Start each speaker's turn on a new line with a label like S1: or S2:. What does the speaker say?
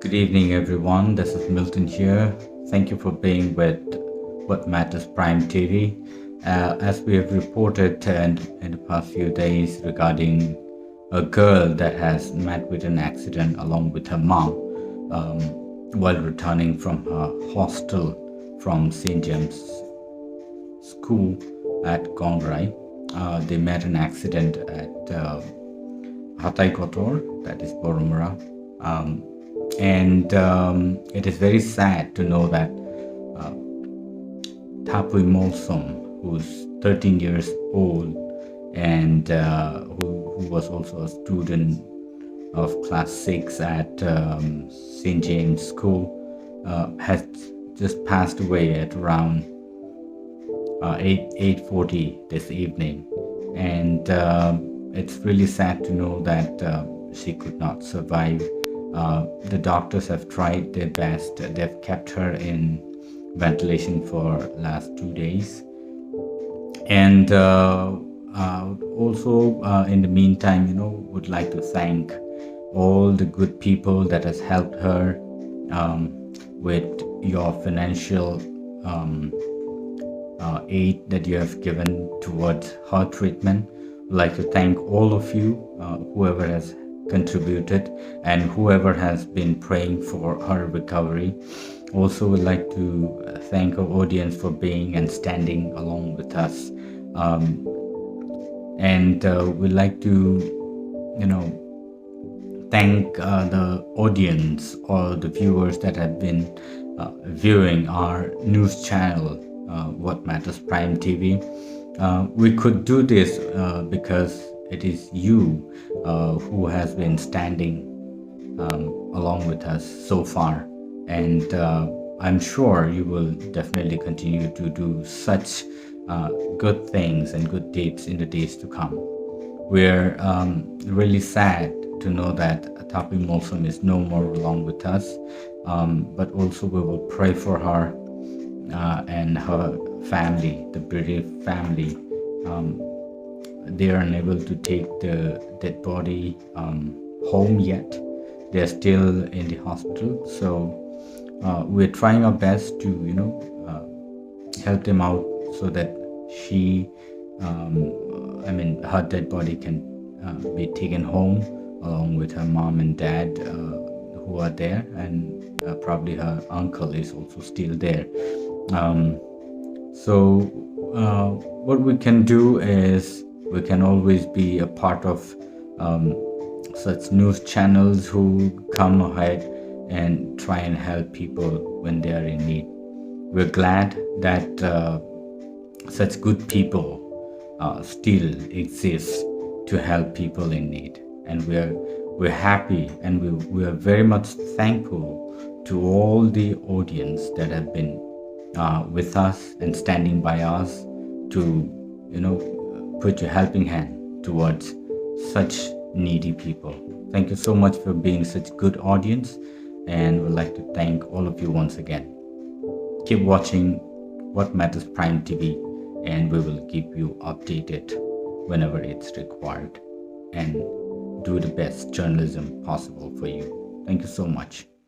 S1: Good evening, everyone. This is Milton here. Thank you for being with What Matters Prime TV. As we have reported in the past few days regarding a girl that has met with an accident along with her mom while returning from her hostel from St. James School at Gwngorai. They met an accident at Hathaikotor, that is Baramura. And it is very sad to know that THAPUI MOLSOM, who's 13 years old and who was also a student of class 6 at St. James School, has just passed away at around 8:40 this evening. And it's really sad to know that she could not survive. The doctors have tried their best. They've kept her in ventilation for last 2 days. And also in the meantime, would like to thank all the good people that has helped her with your financial aid that you have given towards her treatment. I'd like to thank all of you, whoever has contributed and whoever has been praying for her recovery. Also would like to thank our audience for being and standing along with us, and we'd like to thank the audience or the viewers that have been viewing our news channel, What Matters Prime TV. We could do this because it is you who has been standing along with us so far, and I'm sure you will definitely continue to do such good things and good deeds in the days to come. We're really sad to know that THAPUI MOLSOM is no more along with us, but also we will pray for her and her family, the British family. They are unable to take the dead body home yet. They're still in the hospital, so we're trying our best to help them out so that her dead body can be taken home along with her mom and dad who are there, and probably her uncle is also still there. So what we can do is we can always be a part of such news channels who come ahead and try and help people when they are in need. We're glad that such good people still exist to help people in need, and we're happy, and we are very much thankful to all the audience that have been with us and standing by us to put your helping hand towards such needy people. Thank you so much for being such good audience, and would like to thank all of you once again. Keep watching What Matters Prime TV, and we will keep you updated whenever it's required and do the best journalism possible for you. Thank you so much.